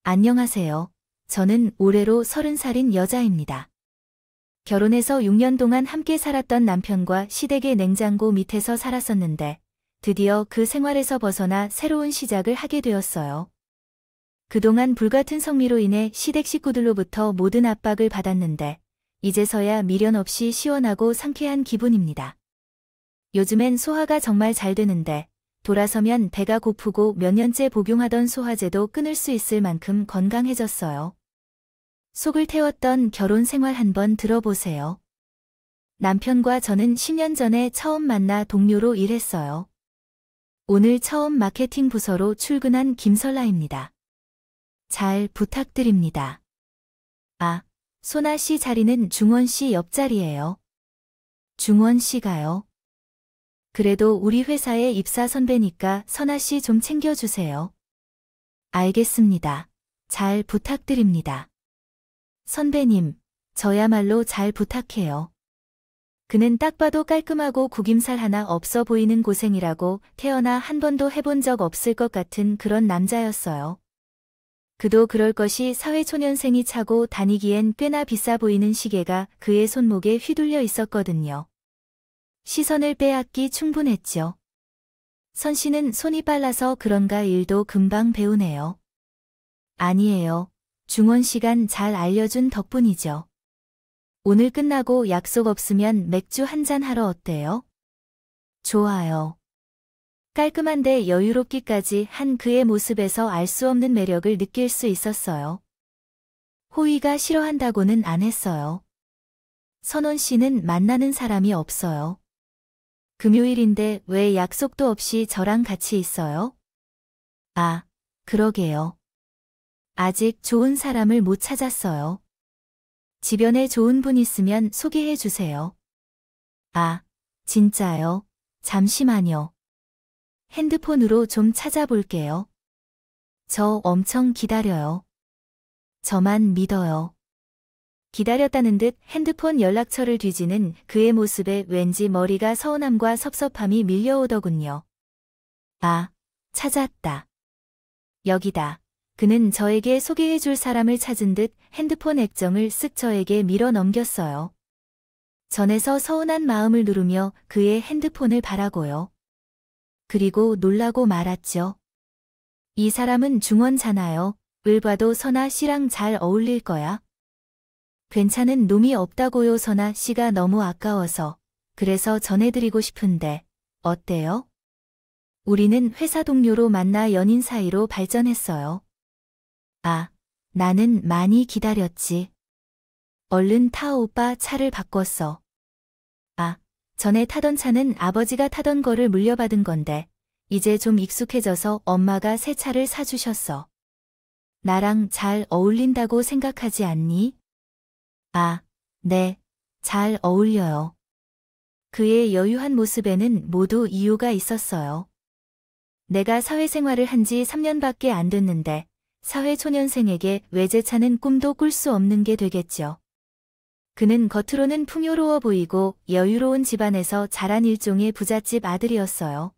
안녕하세요. 저는 올해로 30살인 여자입니다. 결혼해서 6년 동안 함께 살았던 남편과 시댁의 냉장고 밑에서 살았었는데 드디어 그 생활에서 벗어나 새로운 시작을 하게 되었어요. 그동안 불같은 성미로 인해 시댁 식구들로부터 모든 압박을 받았는데 이제서야 미련 없이 시원하고 상쾌한 기분입니다. 요즘엔 소화가 정말 잘 되는데 돌아서면 배가 고프고 몇 년째 복용하던 소화제도 끊을 수 있을 만큼 건강해졌어요. 속을 태웠던 결혼 생활 한번 들어보세요. 남편과 저는 10년 전에 처음 만나 동료로 일했어요. 오늘 처음 마케팅 부서로 출근한 김설라입니다. 잘 부탁드립니다. 아, 소나 씨 자리는 중원 씨 옆자리예요. 중원 씨가요? 그래도 우리 회사의 입사 선배니까 선아 씨 좀 챙겨주세요. 알겠습니다. 잘 부탁드립니다. 선배님, 저야말로 잘 부탁해요. 그는 딱 봐도 깔끔하고 구김살 하나 없어 보이는 고생이라고 태어나 한 번도 해본 적 없을 것 같은 그런 남자였어요. 그도 그럴 것이 사회초년생이 차고 다니기엔 꽤나 비싸 보이는 시계가 그의 손목에 휘둘려 있었거든요. 시선을 빼앗기 충분했죠. 선 씨는 손이 빨라서 그런가 일도 금방 배우네요. 아니에요. 중원 시간 잘 알려준 덕분이죠. 오늘 끝나고 약속 없으면 맥주 한잔 하러 어때요? 좋아요. 깔끔한데 여유롭기까지 한 그의 모습에서 알 수 없는 매력을 느낄 수 있었어요. 호의가 싫어한다고는 안 했어요. 선원 씨는 만나는 사람이 없어요. 금요일인데 왜 약속도 없이 저랑 같이 있어요? 아, 그러게요. 아직 좋은 사람을 못 찾았어요. 주변에 좋은 분 있으면 소개해 주세요. 아, 진짜요? 잠시만요. 핸드폰으로 좀 찾아볼게요. 저 엄청 기다려요. 저만 믿어요. 기다렸다는 듯 핸드폰 연락처를 뒤지는 그의 모습에 왠지 머리가 서운함과 섭섭함이 밀려오더군요. 아, 찾았다. 여기다. 그는 저에게 소개해줄 사람을 찾은 듯 핸드폰 액정을 쓱 저에게 밀어 넘겼어요. 전에서 서운한 마음을 누르며 그의 핸드폰을 바라고요. 그리고 놀라고 말았죠. 이 사람은 중원잖아요. 을 봐도 선아 씨랑 잘 어울릴 거야. 괜찮은 놈이 없다고요. 선아 씨가 너무 아까워서. 그래서 전해드리고 싶은데 어때요? 우리는 회사 동료로 만나 연인 사이로 발전했어요. 아, 나는 많이 기다렸지. 얼른 타 오빠 차를 바꿨어. 아, 전에 타던 차는 아버지가 타던 거를 물려받은 건데 이제 좀 익숙해져서 엄마가 새 차를 사주셨어. 나랑 잘 어울린다고 생각하지 않니? 아, 네, 잘 어울려요. 그의 여유한 모습에는 모두 이유가 있었어요. 내가 사회생활을 한 지 3년밖에 안 됐는데 사회초년생에게 외제차는 꿈도 꿀 수 없는 게 되겠죠. 그는 겉으로는 풍요로워 보이고 여유로운 집안에서 자란 일종의 부잣집 아들이었어요.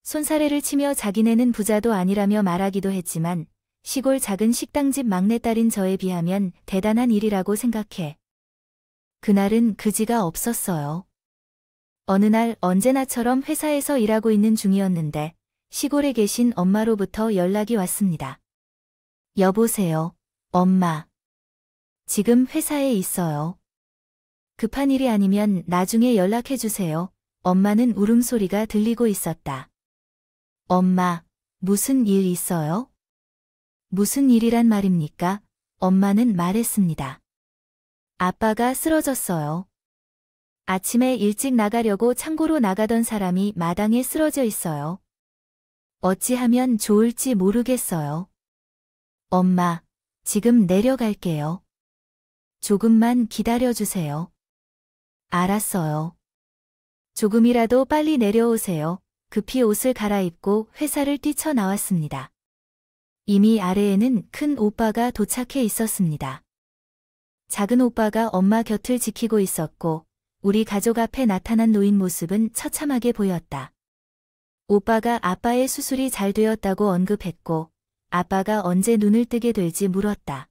손사래를 치며 자기네는 부자도 아니라며 말하기도 했지만 시골 작은 식당집 막내딸인 저에 비하면 대단한 일이라고 생각해. 그날은 그지가 없었어요. 어느 날 언제나처럼 회사에서 일하고 있는 중이었는데 시골에 계신 엄마로부터 연락이 왔습니다. 여보세요, 엄마. 지금 회사에 있어요. 급한 일이 아니면 나중에 연락해주세요. 엄마는 울음소리가 들리고 있었다. 엄마, 무슨 일 있어요? 무슨 일이란 말입니까? 엄마는 말했습니다. 아빠가 쓰러졌어요. 아침에 일찍 나가려고 창고로 나가던 사람이 마당에 쓰러져 있어요. 어찌하면 좋을지 모르겠어요. 엄마, 지금 내려갈게요. 조금만 기다려주세요. 알았어요. 조금이라도 빨리 내려오세요. 급히 옷을 갈아입고 회사를 뛰쳐나왔습니다. 이미 아래에는 큰 오빠가 도착해 있었습니다. 작은 오빠가 엄마 곁을 지키고 있었고 우리 가족 앞에 나타난 노인 모습은 처참하게 보였다. 오빠가 아빠의 수술이 잘 되었다고 언급했고 아빠가 언제 눈을 뜨게 될지 물었다.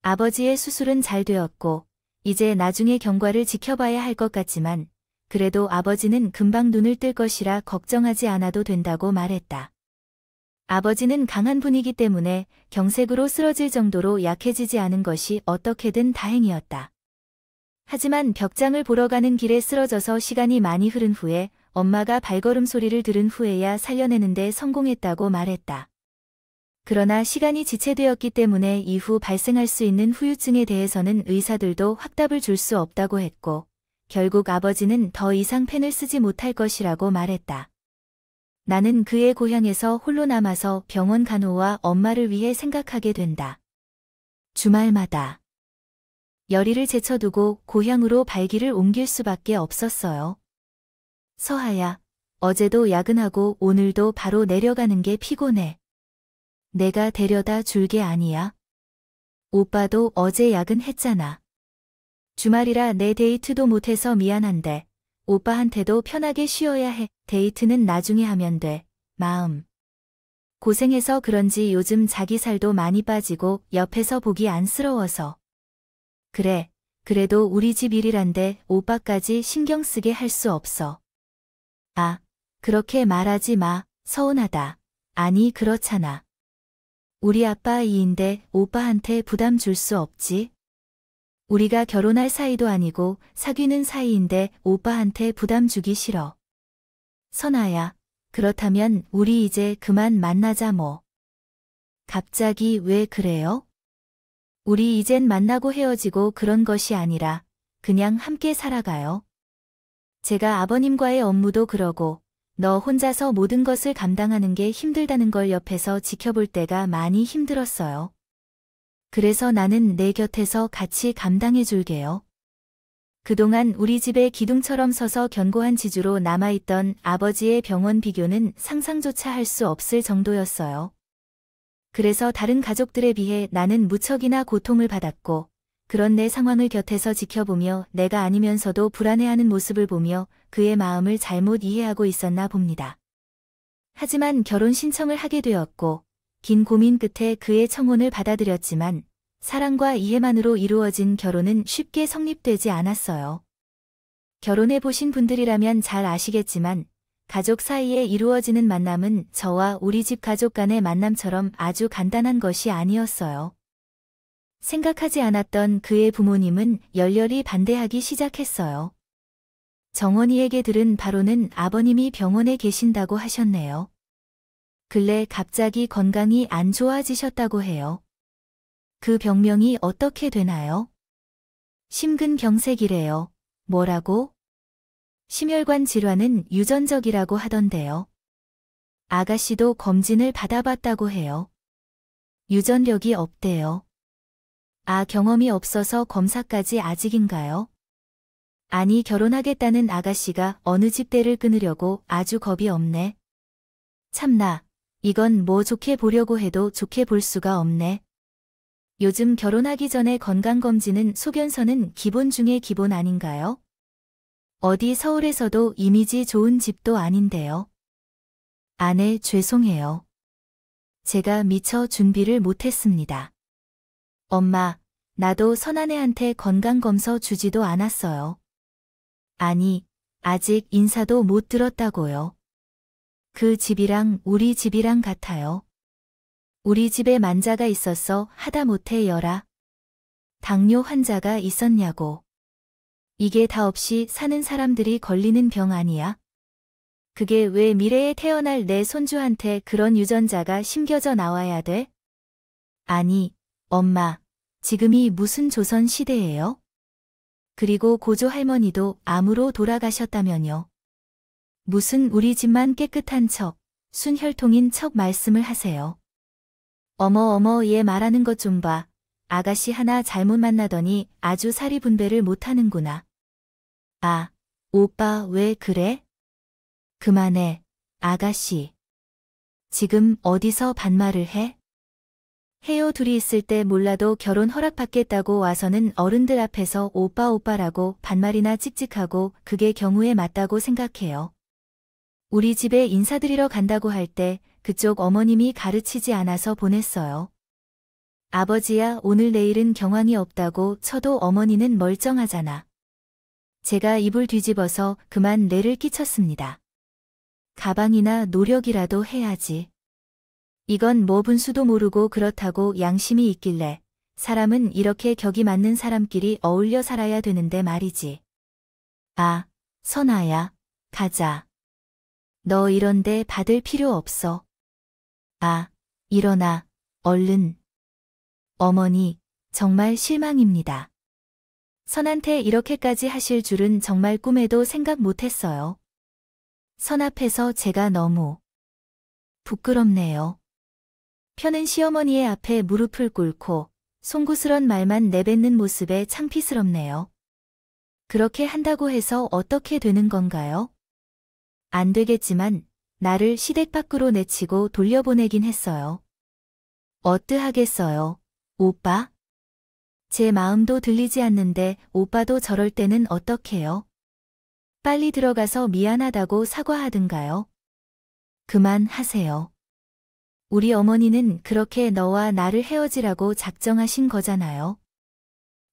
아버지의 수술은 잘 되었고 이제 나중에 경과를 지켜봐야 할 것 같지만 그래도 아버지는 금방 눈을 뜰 것이라 걱정하지 않아도 된다고 말했다. 아버지는 강한 분이기 때문에 경색으로 쓰러질 정도로 약해지지 않은 것이 어떻게든 다행이었다. 하지만 벽장을 보러 가는 길에 쓰러져서 시간이 많이 흐른 후에 엄마가 발걸음 소리를 들은 후에야 살려내는데 성공했다고 말했다. 그러나 시간이 지체되었기 때문에 이후 발생할 수 있는 후유증에 대해서는 의사들도 확답을 줄 수 없다고 했고 결국 아버지는 더 이상 펜을 쓰지 못할 것이라고 말했다. 나는 그의 고향에서 홀로 남아서 병원 간호와 엄마를 위해 생각하게 된다. 주말마다 열의를 제쳐두고 고향으로 발길을 옮길 수밖에 없었어요. 서하야, 어제도 야근하고 오늘도 바로 내려가는 게 피곤해. 내가 데려다 줄 게 아니야. 오빠도 어제 야근했잖아. 주말이라 내 데이트도 못해서 미안한데 오빠한테도 편하게 쉬어야 해. 데이트는 나중에 하면 돼. 마음. 고생해서 그런지 요즘 자기 살도 많이 빠지고 옆에서 보기 안쓰러워서. 그래, 그래도 우리 집 일이란데 오빠까지 신경 쓰게 할 수 없어. 아, 그렇게 말하지 마. 서운하다. 아니 그렇잖아. 우리 아빠 이인데 오빠한테 부담 줄 수 없지? 우리가 결혼할 사이도 아니고 사귀는 사이인데 오빠한테 부담 주기 싫어. 선아야, 그렇다면 우리 이제 그만 만나자 뭐. 갑자기 왜 그래요? 우리 이젠 만나고 헤어지고 그런 것이 아니라 그냥 함께 살아가요. 제가 아버님과의 업무도 그러고 너 혼자서 모든 것을 감당하는 게 힘들다는 걸 옆에서 지켜볼 때가 많이 힘들었어요. 그래서 나는 내 곁에서 같이 감당해 줄게요. 그동안 우리 집에 기둥처럼 서서 견고한 지주로 남아있던 아버지의 병원 비교는 상상조차 할 수 없을 정도였어요. 그래서 다른 가족들에 비해 나는 무척이나 고통을 받았고 그런 내 상황을 곁에서 지켜보며 내가 아니면서도 불안해하는 모습을 보며 그의 마음을 잘못 이해하고 있었나 봅니다. 하지만 결혼 신청을 하게 되었고 긴 고민 끝에 그의 청혼을 받아들였지만 사랑과 이해만으로 이루어진 결혼은 쉽게 성립되지 않았어요. 결혼해 보신 분들이라면 잘 아시겠지만 가족 사이에 이루어지는 만남은 저와 우리 집 가족 간의 만남처럼 아주 간단한 것이 아니었어요. 생각하지 않았던 그의 부모님은 열렬히 반대하기 시작했어요. 정원이에게 들은 바로는 아버님이 병원에 계신다고 하셨네요. 근래 갑자기 건강이 안 좋아지셨다고 해요. 그 병명이 어떻게 되나요? 심근경색이래요. 뭐라고? 심혈관 질환은 유전적이라고 하던데요. 아가씨도 검진을 받아봤다고 해요. 유전력이 없대요. 아, 경험이 없어서 검사까지 아직인가요? 아니, 결혼하겠다는 아가씨가 어느 집대를 끊으려고 아주 겁이 없네. 참나, 이건 뭐 좋게 보려고 해도 좋게 볼 수가 없네. 요즘 결혼하기 전에 건강검진은 소견서는 기본 중에 기본 아닌가요? 어디 서울에서도 이미지 좋은 집도 아닌데요. 아내 죄송해요. 제가 미처 준비를 못했습니다. 엄마, 나도 선아내한테 건강검서 주지도 않았어요. 아니, 아직 인사도 못 들었다고요. 그 집이랑 우리 집이랑 같아요. 우리 집에 만자가 있었어 하다못해 열아. 당뇨 환자가 있었냐고. 이게 다 없이 사는 사람들이 걸리는 병 아니야? 그게 왜 미래에 태어날 내 손주한테 그런 유전자가 심겨져 나와야 돼? 아니, 엄마, 지금이 무슨 조선 시대예요? 그리고 고조 할머니도 암으로 돌아가셨다면요. 무슨 우리 집만 깨끗한 척, 순혈통인 척 말씀을 하세요. 어머 얘 말하는 것 좀 봐. 아가씨 하나 잘못 만나더니 아주 사리분배를 못하는구나. 아, 오빠 왜 그래? 그만해, 아가씨. 지금 어디서 반말을 해? 해요. 둘이 있을 때 몰라도 결혼 허락받겠다고 와서는 어른들 앞에서 오빠라고 반말이나 찍찍하고 그게 경우에 맞다고 생각해요. 우리 집에 인사드리러 간다고 할 때 그쪽 어머님이 가르치지 않아서 보냈어요. 아버지야 오늘 내일은 경황이 없다고 쳐도 어머니는 멀쩡하잖아. 제가 입을 뒤집어서 그만 뇌를 끼쳤습니다. 가방이나 노력이라도 해야지. 이건 뭐 분수도 모르고 그렇다고 양심이 있길래 사람은 이렇게 격이 맞는 사람끼리 어울려 살아야 되는데 말이지. 아, 선아야, 가자. 너 이런데 받을 필요 없어. 아, 일어나, 얼른. 어머니, 정말 실망입니다. 선한테 이렇게까지 하실 줄은 정말 꿈에도 생각 못했어요. 선 앞에서 제가 너무 부끄럽네요. 편은 시어머니의 앞에 무릎을 꿇고 송구스런 말만 내뱉는 모습에 창피스럽네요. 그렇게 한다고 해서 어떻게 되는 건가요? 안 되겠지만 나를 시댁 밖으로 내치고 돌려보내긴 했어요. 어떠하겠어요, 오빠? 제 마음도 들리지 않는데 오빠도 저럴 때는 어떡해요? 빨리 들어가서 미안하다고 사과하든가요? 그만하세요. 우리 어머니는 그렇게 너와 나를 헤어지라고 작정하신 거잖아요.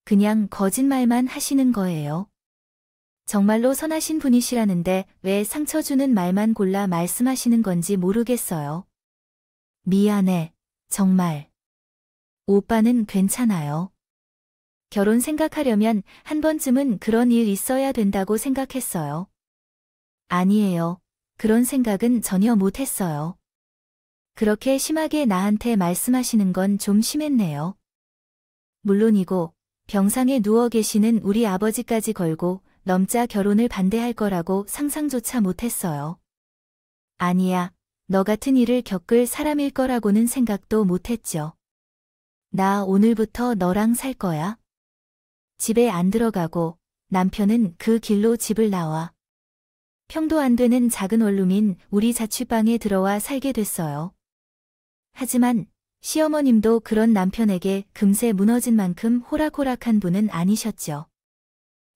그냥 거짓말만 하시는 거예요. 정말로 선하신 분이시라는데 왜 상처 주는 말만 골라 말씀하시는 건지 모르겠어요. 미안해, 정말. 오빠는 괜찮아요. 결혼 생각하려면 한 번쯤은 그런 일 있어야 된다고 생각했어요. 아니에요. 그런 생각은 전혀 못했어요. 그렇게 심하게 나한테 말씀하시는 건 좀 심했네요. 물론이고 병상에 누워 계시는 우리 아버지까지 걸고 넘자 결혼을 반대할 거라고 상상조차 못했어요. 아니야, 너 같은 일을 겪을 사람일 거라고는 생각도 못했죠. 나 오늘부터 너랑 살 거야. 집에 안 들어가고 남편은 그 길로 집을 나와. 평도 안 되는 작은 원룸인 우리 자취방에 들어와 살게 됐어요. 하지만 시어머님도 그런 남편에게 금세 무너진 만큼 호락호락한 분은 아니셨죠.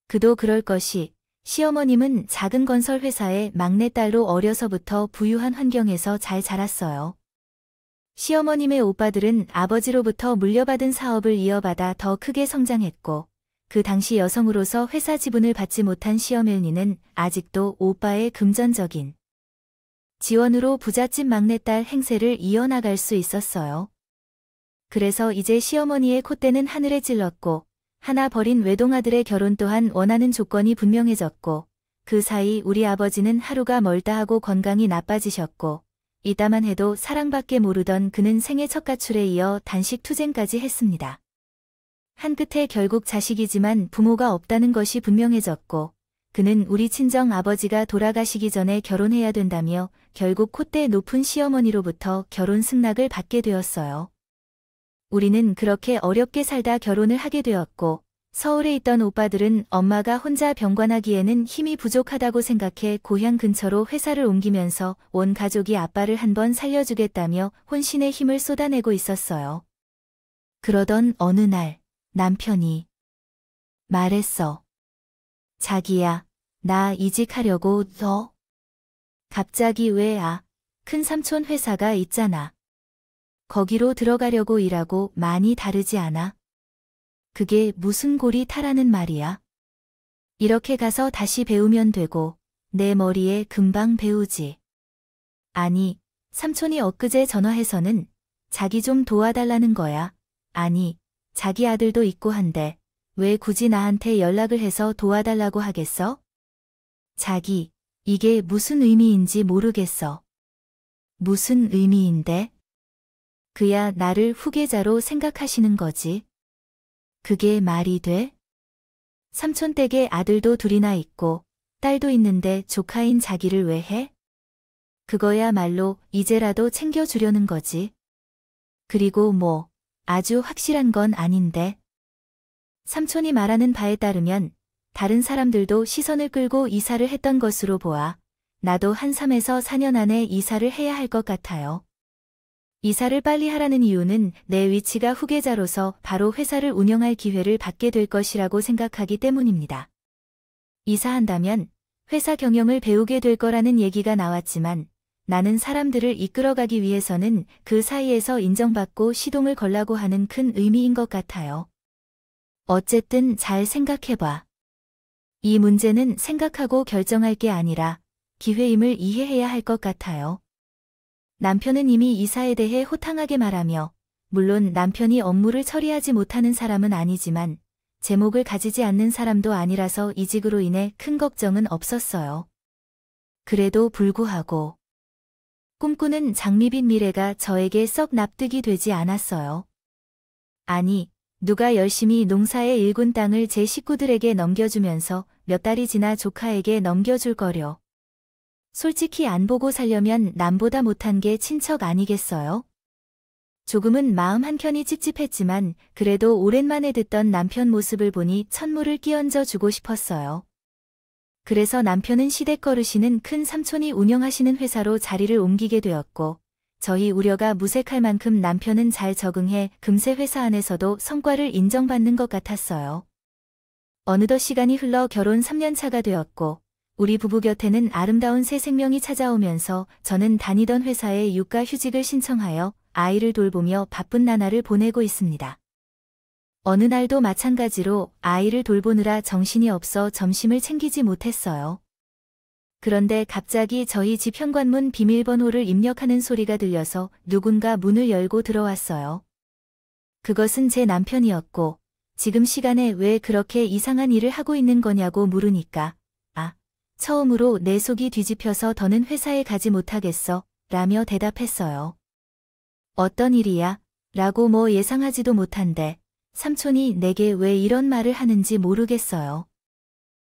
그도 그럴 것이 시어머님은 작은 건설 회사의 막내딸로 어려서부터 부유한 환경에서 잘 자랐어요. 시어머님의 오빠들은 아버지로부터 물려받은 사업을 이어받아 더 크게 성장했고 그 당시 여성으로서 회사 지분을 받지 못한 시어머니는 아직도 오빠의 금전적인 지원으로 부잣집 막내딸 행세를 이어나갈 수 있었어요. 그래서 이제 시어머니의 콧대는 하늘에 찔렀고 하나 버린 외동아들의 결혼 또한 원하는 조건이 분명해졌고 그 사이 우리 아버지는 하루가 멀다 하고 건강이 나빠지셨고 이따만 해도 사랑밖에 모르던 그는 생애 첫 가출에 이어 단식 투쟁까지 했습니다. 한 끝에 결국 자식이지만 부모가 없다는 것이 분명해졌고 그는 우리 친정 아버지가 돌아가시기 전에 결혼해야 된다며 결국 콧대 높은 시어머니로부터 결혼 승낙을 받게 되었어요. 우리는 그렇게 어렵게 살다 결혼을 하게 되었고 서울에 있던 오빠들은 엄마가 혼자 병관하기에는 힘이 부족하다고 생각해 고향 근처로 회사를 옮기면서 온 가족이 아빠를 한번 살려주겠다며 혼신의 힘을 쏟아내고 있었어요. 그러던 어느 날 남편이 말했어. 자기야, 나 이직하려고 너? 갑자기 왜 큰 삼촌 회사가 있잖아. 거기로 들어가려고 일하고 많이 다르지 않아? 그게 무슨 골이 타라는 말이야? 이렇게 가서 다시 배우면 되고 내 머리에 금방 배우지. 아니, 삼촌이 엊그제 전화해서는 자기 좀 도와달라는 거야. 아니, 자기 아들도 있고 한데 왜 굳이 나한테 연락을 해서 도와달라고 하겠어? 자기, 이게 무슨 의미인지 모르겠어. 무슨 의미인데? 그야 나를 후계자로 생각하시는 거지. 그게 말이 돼? 삼촌 댁에 아들도 둘이나 있고 딸도 있는데 조카인 자기를 왜 해? 그거야말로 이제라도 챙겨주려는 거지. 그리고 뭐 아주 확실한 건 아닌데. 삼촌이 말하는 바에 따르면 다른 사람들도 시선을 끌고 이사를 했던 것으로 보아 나도 한 3에서 4년 안에 이사를 해야 할 것 같아요. 이사를 빨리 하라는 이유는 내 위치가 후계자로서 바로 회사를 운영할 기회를 받게 될 것이라고 생각하기 때문입니다. 이사한다면 회사 경영을 배우게 될 거라는 얘기가 나왔지만 나는 사람들을 이끌어가기 위해서는 그 사이에서 인정받고 시동을 걸라고 하는 큰 의미인 것 같아요. 어쨌든 잘 생각해봐. 이 문제는 생각하고 결정할 게 아니라 기회임을 이해해야 할 것 같아요. 남편은 이미 이사에 대해 호탕하게 말하며, 물론 남편이 업무를 처리하지 못하는 사람은 아니지만 제목을 가지지 않는 사람도 아니라서 이직으로 인해 큰 걱정은 없었어요. 그래도 불구하고 꿈꾸는 장밋빛 미래가 저에게 썩 납득이 되지 않았어요. 아니, 누가 열심히 농사에 일군 땅을 제 식구들에게 넘겨주면서 몇 달이 지나 조카에게 넘겨줄 거려. 솔직히 안 보고 살려면 남보다 못한 게 친척 아니겠어요? 조금은 마음 한켠이 찝찝했지만 그래도 오랜만에 듣던 남편 모습을 보니 천물을 끼얹어 주고 싶었어요. 그래서 남편은 시댁거르시는 큰 삼촌이 운영하시는 회사로 자리를 옮기게 되었고, 저희 우려가 무색할 만큼 남편은 잘 적응해 금세 회사 안에서도 성과를 인정받는 것 같았어요. 어느덧 시간이 흘러 결혼 3년 차가 되었고, 우리 부부 곁에는 아름다운 새 생명이 찾아오면서 저는 다니던 회사에 육가휴직을 신청하여 아이를 돌보며 바쁜 나날을 보내고 있습니다. 어느 날도 마찬가지로 아이를 돌보느라 정신이 없어 점심을 챙기지 못했어요. 그런데 갑자기 저희 집 현관문 비밀번호를 입력하는 소리가 들려서 누군가 문을 열고 들어왔어요. 그것은 제 남편이었고, 지금 시간에 왜 그렇게 이상한 일을 하고 있는 거냐고 물으니까, 처음으로 내 속이 뒤집혀서 더는 회사에 가지 못하겠어, 라며 대답했어요. 어떤 일이야? 라고 뭐 예상하지도 못한데, 삼촌이 내게 왜 이런 말을 하는지 모르겠어요.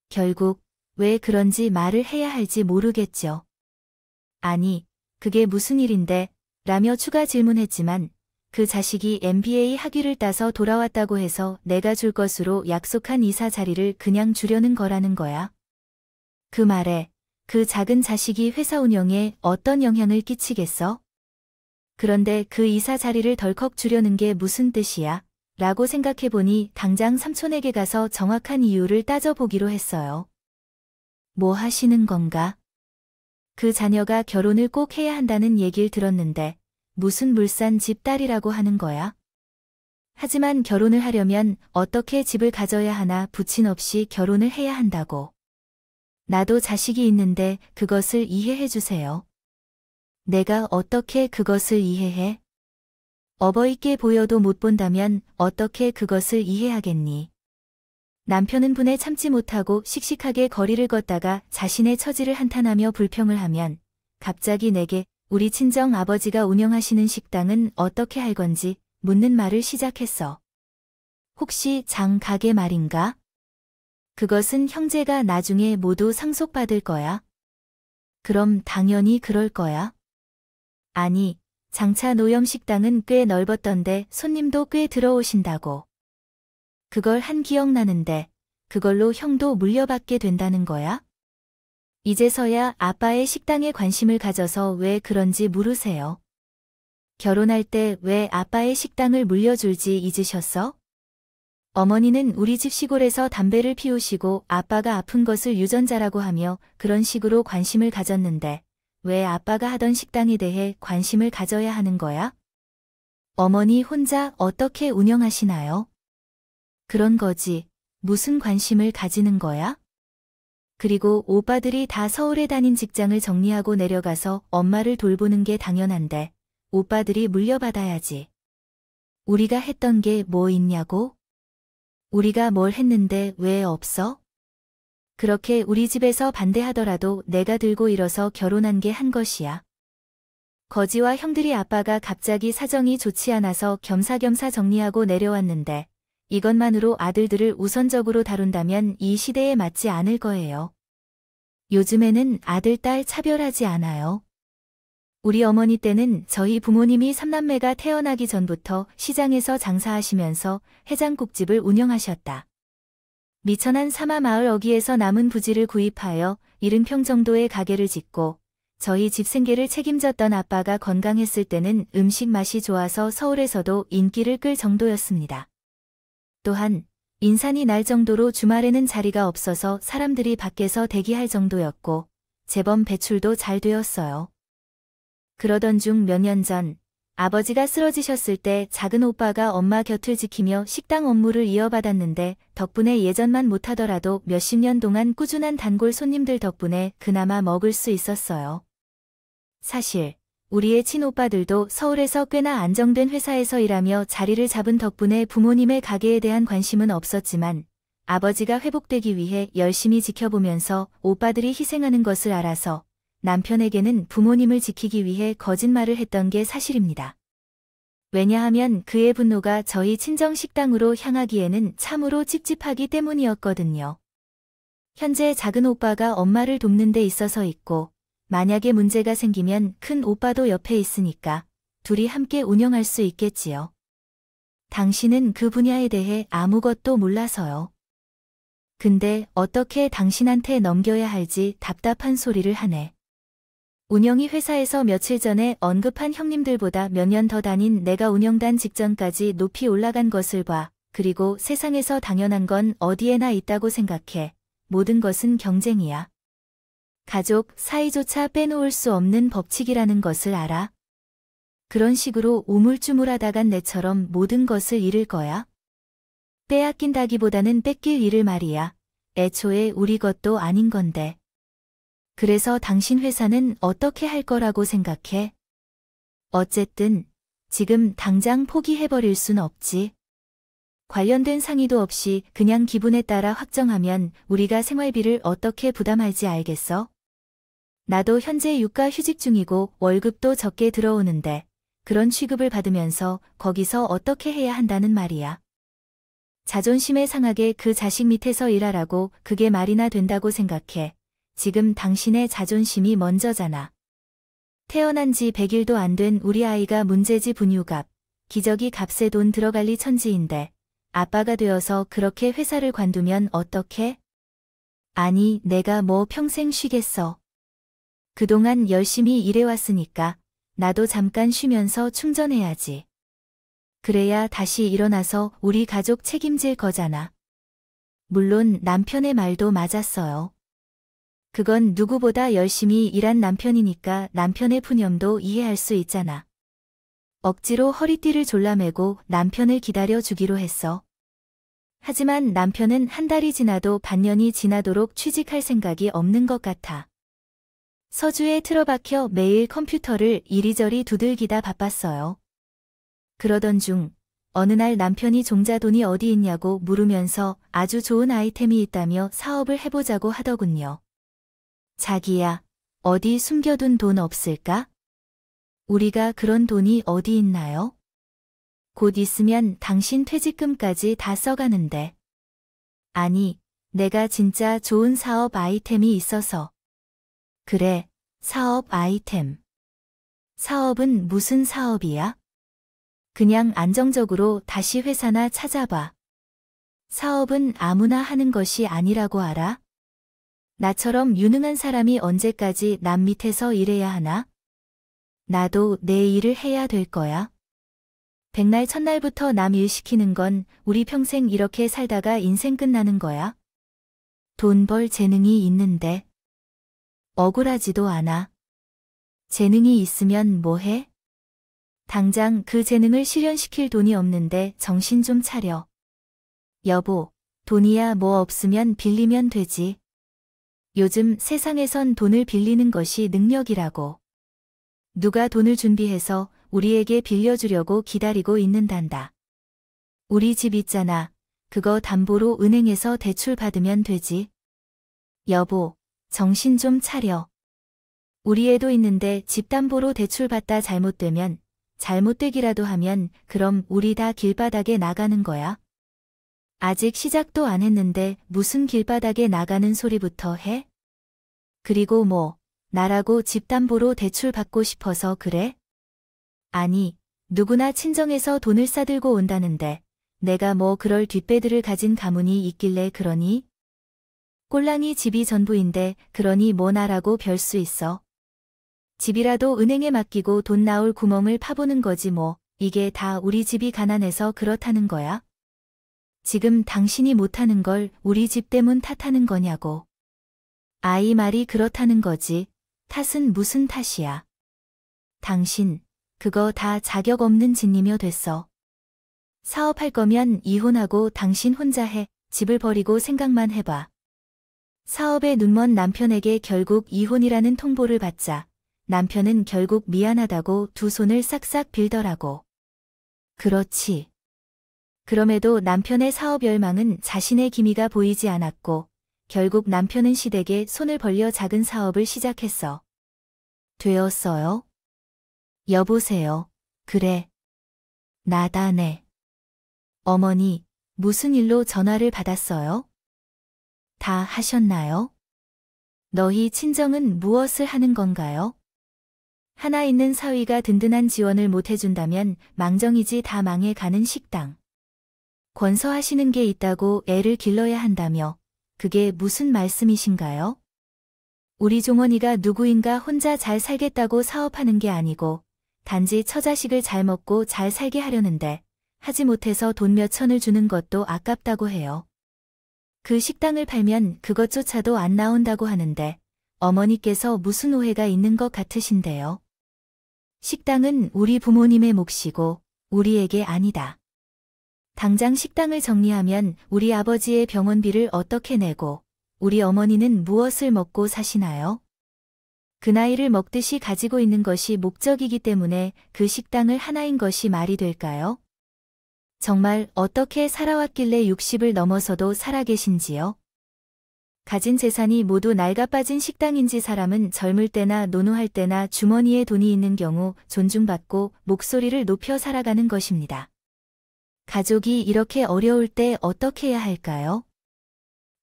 결국 왜 그런지 말을 해야 할지 모르겠죠. 아니, 그게 무슨 일인데? 라며 추가 질문했지만 그 자식이 MBA 학위를 따서 돌아왔다고 해서 내가 줄 것으로 약속한 이사 자리를 그냥 주려는 거라는 거야. 그 말에 그 작은 자식이 회사 운영에 어떤 영향을 끼치겠어? 그런데 그 이사 자리를 덜컥 주려는 게 무슨 뜻이야? 라고 생각해보니 당장 삼촌에게 가서 정확한 이유를 따져보기로 했어요. 뭐 하시는 건가? 그 자녀가 결혼을 꼭 해야 한다는 얘기를 들었는데 무슨 물산 집 딸이라고 하는 거야? 하지만 결혼을 하려면 어떻게 집을 가져야 하나 부친 없이 결혼을 해야 한다고. 나도 자식이 있는데 그것을 이해해 주세요. 내가 어떻게 그것을 이해해? 어버이께 보여도 못 본다면 어떻게 그것을 이해하겠니? 남편은 분에 참지 못하고 씩씩하게 거리를 걷다가 자신의 처지를 한탄하며 불평을 하면 갑자기 내게 우리 친정 아버지가 운영하시는 식당은 어떻게 할 건지 묻는 말을 시작했어. 혹시 장 가게 말인가? 그것은 형제가 나중에 모두 상속받을 거야? 그럼 당연히 그럴 거야. 아니, 장차 노염식당은 꽤 넓었던데 손님도 꽤 들어오신다고. 그걸 한 기억나는데 그걸로 형도 물려받게 된다는 거야? 이제서야 아빠의 식당에 관심을 가져서 왜 그런지 물으세요. 결혼할 때 왜 아빠의 식당을 물려줄지 잊으셨어? 어머니는 우리 집 시골에서 담배를 피우시고 아빠가 아픈 것을 유전자라고 하며 그런 식으로 관심을 가졌는데 왜 아빠가 하던 식당에 대해 관심을 가져야 하는 거야? 어머니 혼자 어떻게 운영하시나요? 그런 거지. 무슨 관심을 가지는 거야? 그리고 오빠들이 다 서울에 다닌 직장을 정리하고 내려가서 엄마를 돌보는 게 당연한데 오빠들이 물려받아야지. 우리가 했던 게 뭐 있냐고? 우리가 뭘 했는데 왜 없어? 그렇게 우리 집에서 반대하더라도 내가 들고 일어서 결혼한 게 한 것이야. 거지와 형들이 아빠가 갑자기 사정이 좋지 않아서 겸사겸사 정리하고 내려왔는데 이것만으로 아들들을 우선적으로 다룬다면 이 시대에 맞지 않을 거예요. 요즘에는 아들, 딸 차별하지 않아요. 우리 어머니 때는 저희 부모님이 3남매가 태어나기 전부터 시장에서 장사하시면서 해장국집을 운영하셨다. 미천한 사마마을 어귀에서 남은 부지를 구입하여 70평 정도의 가게를 짓고 저희 집 생계를 책임졌던 아빠가 건강했을 때는 음식 맛이 좋아서 서울에서도 인기를 끌 정도였습니다. 또한 인산이 날 정도로 주말에는 자리가 없어서 사람들이 밖에서 대기할 정도였고 재범 배출도 잘 되었어요. 그러던 중 몇 년 전 아버지가 쓰러지셨을 때 작은 오빠가 엄마 곁을 지키며 식당 업무를 이어받았는데 덕분에 예전만 못하더라도 몇십 년 동안 꾸준한 단골 손님들 덕분에 그나마 먹을 수 있었어요. 사실 우리의 친오빠들도 서울에서 꽤나 안정된 회사에서 일하며 자리를 잡은 덕분에 부모님의 가게에 대한 관심은 없었지만 아버지가 회복되기 위해 열심히 지켜보면서 오빠들이 희생하는 것을 알아서 남편에게는 부모님을 지키기 위해 거짓말을 했던 게 사실입니다. 왜냐하면 그의 분노가 저희 친정 식당으로 향하기에는 참으로 찝찝하기 때문이었거든요. 현재 작은 오빠가 엄마를 돕는 데 있어서 있고 만약에 문제가 생기면 큰 오빠도 옆에 있으니까 둘이 함께 운영할 수 있겠지요. 당신은 그 분야에 대해 아무것도 몰라서요. 근데 어떻게 당신한테 넘겨야 할지 답답한 소리를 하네. 운영이 회사에서 며칠 전에 언급한 형님들보다 몇 년 더 다닌 내가 운영단 직전까지 높이 올라간 것을 봐. 그리고 세상에서 당연한 건 어디에나 있다고 생각해. 모든 것은 경쟁이야. 가족, 사이조차 빼놓을 수 없는 법칙이라는 것을 알아? 그런 식으로 우물쭈물하다간 내처럼 모든 것을 잃을 거야? 빼앗긴다기보다는 뺏길 일을 말이야. 애초에 우리 것도 아닌 건데. 그래서 당신 회사는 어떻게 할 거라고 생각해? 어쨌든 지금 당장 포기해버릴 순 없지. 관련된 상의도 없이 그냥 기분에 따라 확정하면 우리가 생활비를 어떻게 부담할지 알겠어? 나도 현재 유가 휴직 중이고 월급도 적게 들어오는데 그런 취급을 받으면서 거기서 어떻게 해야 한다는 말이야. 자존심에 상하게 그 자식 밑에서 일하라고 그게 말이나 된다고 생각해. 지금 당신의 자존심이 먼저잖아. 태어난 지 100일도 안 된 우리 아이가 문제지 분유값, 기저귀 값에 돈 들어갈 리 천지인데 아빠가 되어서 그렇게 회사를 관두면 어떡해? 아니, 내가 뭐 평생 쉬겠어. 그동안 열심히 일해왔으니까 나도 잠깐 쉬면서 충전해야지. 그래야 다시 일어나서 우리 가족 책임질 거잖아. 물론 남편의 말도 맞았어요. 그건 누구보다 열심히 일한 남편이니까 남편의 푸념도 이해할 수 있잖아. 억지로 허리띠를 졸라매고 남편을 기다려주기로 했어. 하지만 남편은 한 달이 지나도 반년이 지나도록 취직할 생각이 없는 것 같아. 서주에 틀어박혀 매일 컴퓨터를 이리저리 두들기다 바빴어요. 그러던 중 어느 날 남편이 종자 돈이 어디 있냐고 물으면서 아주 좋은 아이템이 있다며 사업을 해보자고 하더군요. 자기야, 어디 숨겨둔 돈 없을까? 우리가 그런 돈이 어디 있나요? 곧 있으면 당신 퇴직금까지 다 써가는데. 아니, 내가 진짜 좋은 사업 아이템이 있어서. 그래, 사업 아이템. 사업은 무슨 사업이야? 그냥 안정적으로 다시 회사나 찾아봐. 사업은 아무나 하는 것이 아니라고 알아? 나처럼 유능한 사람이 언제까지 남 밑에서 일해야 하나? 나도 내 일을 해야 될 거야. 백날 첫날부터 남 일 시키는 건 우리 평생 이렇게 살다가 인생 끝나는 거야. 돈 벌 재능이 있는데. 억울하지도 않아. 재능이 있으면 뭐해? 당장 그 재능을 실현시킬 돈이 없는데 정신 좀 차려. 여보, 돈이야 뭐 없으면 빌리면 되지. 요즘 세상에선 돈을 빌리는 것이 능력이라고. 누가 돈을 준비해서 우리에게 빌려주려고 기다리고 있는단다. 우리 집 있잖아. 그거 담보로 은행에서 대출 받으면 되지. 여보, 정신 좀 차려. 우리 애도 있는데 집 담보로 대출 받다 잘못되면, 잘못되기라도 하면 그럼 우리 다 길바닥에 나가는 거야. 아직 시작도 안 했는데 무슨 길바닥에 나가는 소리부터 해? 그리고 뭐, 나라고 집 담보로 대출 받고 싶어서 그래? 아니, 누구나 친정에서 돈을 싸들고 온다는데 내가 뭐 그럴 뒷배들을 가진 가문이 있길래 그러니? 꼴랑이 집이 전부인데 그러니 뭐 나라고 별 수 있어. 집이라도 은행에 맡기고 돈 나올 구멍을 파보는 거지 뭐. 이게 다 우리 집이 가난해서 그렇다는 거야? 지금 당신이 못하는 걸 우리 집 때문 탓하는 거냐고. 아이 말이 그렇다는 거지. 탓은 무슨 탓이야. 당신, 그거 다 자격 없는 짓이며 됐어. 사업할 거면 이혼하고 당신 혼자 해. 집을 버리고 생각만 해봐. 사업에 눈먼 남편에게 결국 이혼이라는 통보를 받자 남편은 결국 미안하다고 두 손을 싹싹 빌더라고. 그렇지. 그럼에도 남편의 사업 열망은 자신의 기미가 보이지 않았고 결국 남편은 시댁에 손을 벌려 작은 사업을 시작했어. 되었어요? 여보세요. 그래. 나다네. 어머니, 무슨 일로 전화를 받았어요? 다 하셨나요? 너희 친정은 무엇을 하는 건가요? 하나 있는 사위가 든든한 지원을 못 해준다면 망정이지 다 망해가는 식당. 권서하시는 게 있다고 애를 길러야 한다며 그게 무슨 말씀이신가요? 우리 종원이가 누구인가 혼자 잘 살겠다고 사업하는 게 아니고 단지 처자식을 잘 먹고 잘 살게 하려는데 하지 못해서 돈 몇 천을 주는 것도 아깝다고 해요. 그 식당을 팔면 그것조차도 안 나온다고 하는데 어머니께서 무슨 오해가 있는 것 같으신데요. 식당은 우리 부모님의 몫이고 우리에게 아니다. 당장 식당을 정리하면 우리 아버지의 병원비를 어떻게 내고 우리 어머니는 무엇을 먹고 사시나요? 그 나이를 먹듯이 가지고 있는 것이 목적이기 때문에 그 식당을 하나인 것이 말이 될까요? 정말 어떻게 살아왔길래 60을 넘어서도 살아계신지요? 가진 재산이 모두 낡아빠진 식당인지 사람은 젊을 때나 노노할 때나 주머니에 돈이 있는 경우 존중받고 목소리를 높여 살아가는 것입니다. 가족이 이렇게 어려울 때 어떻게 해야 할까요?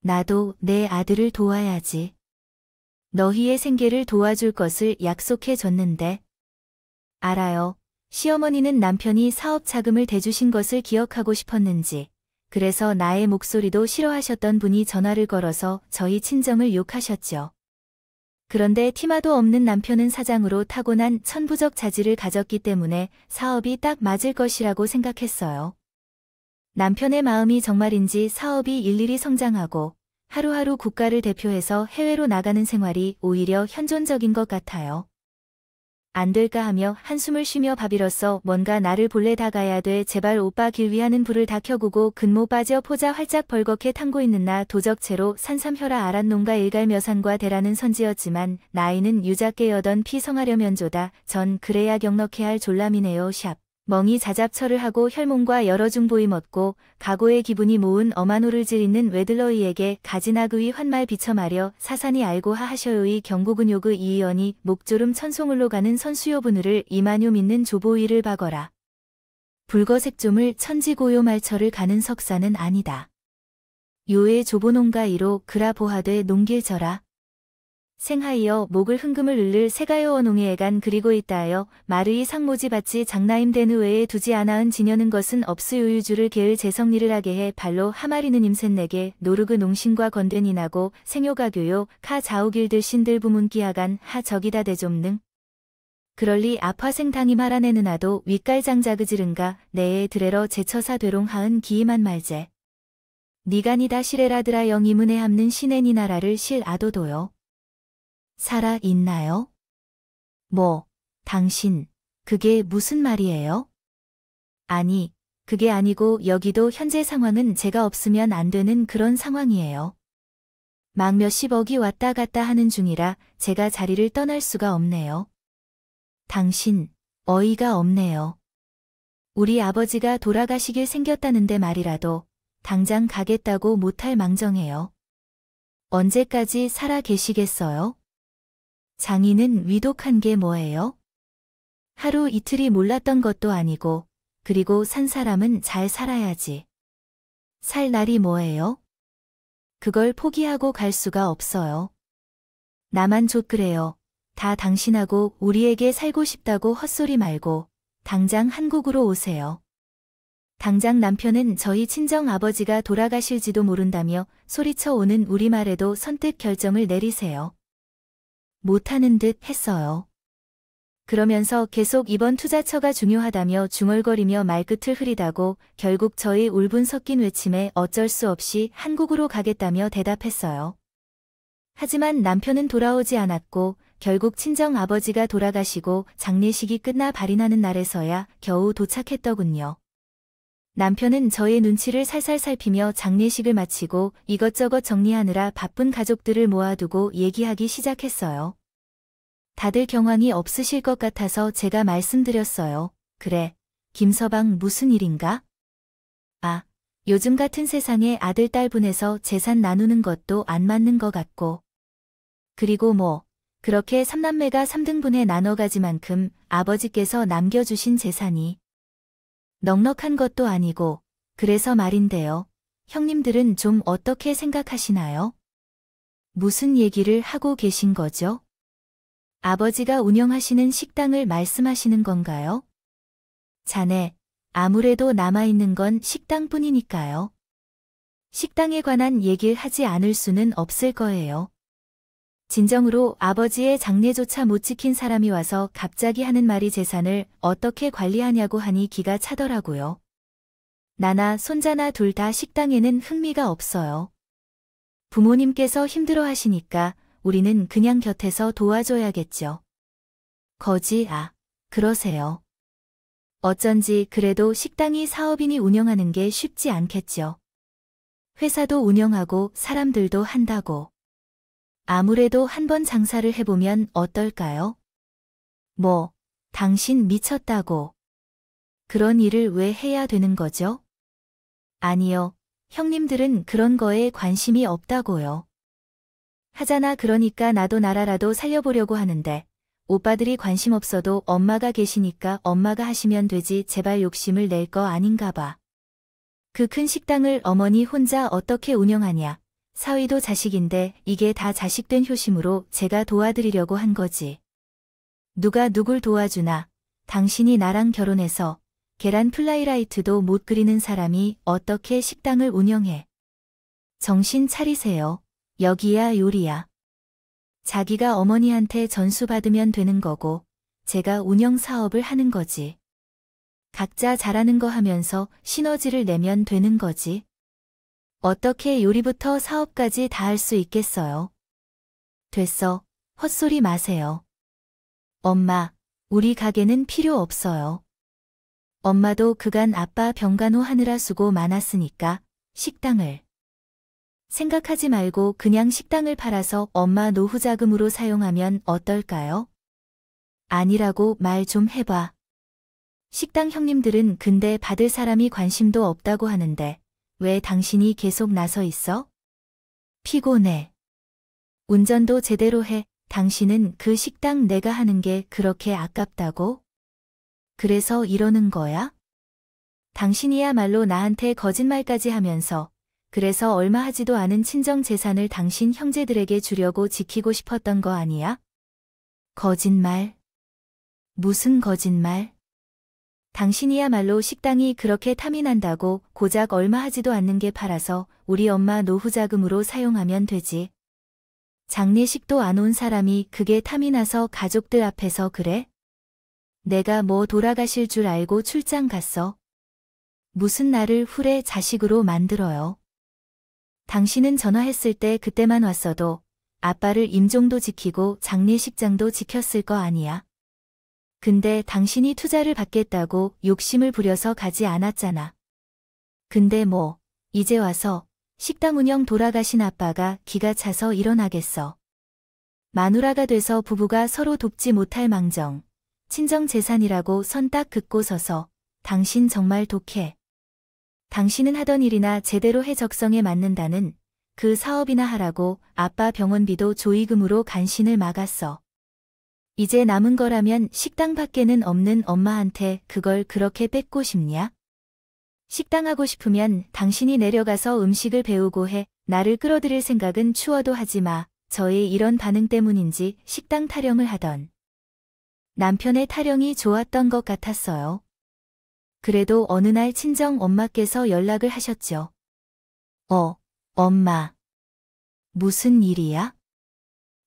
나도 내 아들을 도와야지. 너희의 생계를 도와줄 것을 약속해 줬는데. 알아요. 시어머니는 남편이 사업 자금을 대주신 것을 기억하고 싶었는지 그래서 나의 목소리도 싫어하셨던 분이 전화를 걸어서 저희 친정을 욕하셨죠. 그런데 티마도 없는 남편은 사장으로 타고난 천부적 자질을 가졌기 때문에 사업이 딱 맞을 것이라고 생각했어요. 남편의 마음이 정말인지 사업이 일일이 성장하고 하루하루 국가를 대표해서 해외로 나가는 생활이 오히려 현존적인 것 같아요. 안 될까 하며 한숨을 쉬며 밥이로써 뭔가 나를 본래 다 가야 돼 제발 오빠 길 위하는 불을 다 켜구고 근모 빠져 포자 활짝 벌겋게 탕고 있는 나 도적체로 산삼혈아 아란농가 일갈며산과 대라는 선지였지만 나이는 유작게 여던 피성하려면조다 전 그래야 경넉해 할 졸람이네요 샵. 멍이 자잡철을 하고 혈몽과 여러 중보임 얻고 각오의 기분이 모은 어마노를 질있는 외들러이에게 가지나그위 환말 비쳐 마려 사산이 알고 하하셔요이 경고근 요그 이의원이 목조름 천송을로 가는 선수요분을 이만요 믿는 조보이를 박어라. 불거색조물 천지고요 말처를 가는 석사는 아니다. 요의 조보농가이로 그라 보하되 농길져라. 생하이여 목을 흥금을 을를 세가요 원홍이에간 그리고 있다하여 마르이 상모지 밭이 장나임 되느 외에 두지 않아은 지녀는 것은 없으요유주를 게을 재성리를 하게 해 발로 하마리는 임센내게 노르그 농신과 건된이 나고 생요가교요 카 자우길들 신들 부문기하간 하 적이다 대좀능 그럴리 아파생 당임 하라내는 나도 윗갈장자그지른가 내에 드레러 제처사 되롱 하은 기임한 말제 니가니다 시레라드라 영이문에 함는 신의 니 나라를 실 아도도요. 살아 있나요? 뭐, 당신, 그게 무슨 말이에요? 아니, 그게 아니고 여기도 현재 상황은 제가 없으면 안 되는 그런 상황이에요. 막 몇십억이 왔다 갔다 하는 중이라 제가 자리를 떠날 수가 없네요. 당신, 어이가 없네요. 우리 아버지가 돌아가시길 생겼다는데 말이라도 당장 가겠다고 못할 망정해요. 언제까지 살아 계시겠어요? 장인은 위독한 게 뭐예요? 하루 이틀이 몰랐던 것도 아니고 그리고 산 사람은 잘 살아야지. 살 날이 뭐예요? 그걸 포기하고 갈 수가 없어요. 나만 족그래요. 다 당신하고 우리에게 살고 싶다고 헛소리 말고 당장 한국으로 오세요. 당장 남편은 저희 친정 아버지가 돌아가실지도 모른다며 소리쳐 오는 우리말에도 선뜻 결정을 내리세요. 못하는 듯 했어요. 그러면서 계속 이번 투자처가 중요하다며 중얼거리며 말끝을 흐리다고 결국 저의 울분 섞인 외침에 어쩔 수 없이 한국으로 가겠다며 대답했어요. 하지만 남편은 돌아오지 않았고 결국 친정 아버지가 돌아가시고 장례식이 끝나 발이 나는 날에서야 겨우 도착했더군요. 남편은 저의 눈치를 살살 살피며 장례식을 마치고 이것저것 정리하느라 바쁜 가족들을 모아두고 얘기하기 시작했어요. 다들 경황이 없으실 것 같아서 제가 말씀드렸어요. 그래, 김서방 무슨 일인가? 아, 요즘 같은 세상에 아들 딸 분해서 재산 나누는 것도 안 맞는 것 같고. 그리고 뭐, 그렇게 삼남매가 3등분에 나눠 가지만큼 아버지께서 남겨주신 재산이 넉넉한 것도 아니고, 그래서 말인데요. 형님들은 좀 어떻게 생각하시나요? 무슨 얘기를 하고 계신 거죠? 아버지가 운영하시는 식당을 말씀하시는 건가요? 자네, 아무래도 남아있는 건 식당뿐이니까요. 식당에 관한 얘기를 하지 않을 수는 없을 거예요. 진정으로 아버지의 장례조차 못 지킨 사람이 와서 갑자기 하는 말이 재산을 어떻게 관리하냐고 하니 기가 차더라고요. 나나 손자나 둘 다 식당에는 흥미가 없어요. 부모님께서 힘들어 하시니까 우리는 그냥 곁에서 도와줘야겠죠. 그러세요. 어쩐지 그래도 식당이 사업인이 운영하는 게 쉽지 않겠죠. 회사도 운영하고 사람들도 한다고. 아무래도 한번 장사를 해보면 어떨까요? 뭐, 당신 미쳤다고. 그런 일을 왜 해야 되는 거죠? 아니요, 형님들은 그런 거에 관심이 없다고요. 하잖아. 그러니까 나도 나라라도 살려보려고 하는데, 오빠들이 관심 없어도 엄마가 계시니까 엄마가 하시면 되지 제발 욕심을 낼 거 아닌가 봐. 그 큰 식당을 어머니 혼자 어떻게 운영하냐. 사위도 자식인데 이게 다 자식된 효심으로 제가 도와드리려고 한 거지. 누가 누굴 도와주나. 당신이 나랑 결혼해서 계란 플라이라이트도 못 그리는 사람이 어떻게 식당을 운영해. 정신 차리세요. 여기야 요리야. 자기가 어머니한테 전수 받으면 되는 거고 제가 운영 사업을 하는 거지. 각자 잘하는 거 하면서 시너지를 내면 되는 거지. 어떻게 요리부터 사업까지 다 할 수 있겠어요? 됐어. 헛소리 마세요. 엄마, 우리 가게는 필요 없어요. 엄마도 그간 아빠 병간호 하느라 수고 많았으니까 식당을. 생각하지 말고 그냥 식당을 팔아서 엄마 노후 자금으로 사용하면 어떨까요? 아니라고 말 좀 해봐. 식당 형님들은 근데 받을 사람이 관심도 없다고 하는데 왜 당신이 계속 나서 있어? 피곤해. 운전도 제대로 해. 당신은 그 식당 내가 하는 게 그렇게 아깝다고? 그래서 이러는 거야? 당신이야말로 나한테 거짓말까지 하면서 그래서 얼마 하지도 않은 친정 재산을 당신 형제들에게 주려고 지키고 싶었던 거 아니야? 거짓말? 무슨 거짓말? 당신이야말로 식당이 그렇게 탐이 난다고 고작 얼마 하지도 않는 게 팔아서 우리 엄마 노후 자금으로 사용하면 되지. 장례식도 안 온 사람이 그게 탐이 나서 가족들 앞에서 그래? 내가 뭐 돌아가실 줄 알고 출장 갔어? 무슨 나를 후레 자식으로 만들어요? 당신은 전화했을 때 그때만 왔어도 아빠를 임종도 지키고 장례식장도 지켰을 거 아니야. 근데 당신이 투자를 받겠다고 욕심을 부려서 가지 않았잖아. 근데 뭐, 이제 와서 식당 운영 돌아가신 아빠가 기가 차서 일어나겠어. 마누라가 돼서 부부가 서로 돕지 못할 망정. 친정 재산이라고 선 딱 긋고 서서 당신 정말 독해. 당신은 하던 일이나 제대로 해 적성에 맞는다는 그 사업이나 하라고 아빠 병원비도 조의금으로 간신을 막았어. 이제 남은 거라면 식당밖에는 없는 엄마한테 그걸 그렇게 뺏고 싶냐? 식당 하고 싶으면 당신이 내려가서 음식을 배우고 해. 나를 끌어들일 생각은 추워도 하지 마. 저의 이런 반응 때문인지 식당 타령을 하던 남편의 타령이 좋았던 것 같았어요. 그래도 어느 날 친정 엄마께서 연락을 하셨죠. 엄마. 무슨 일이야?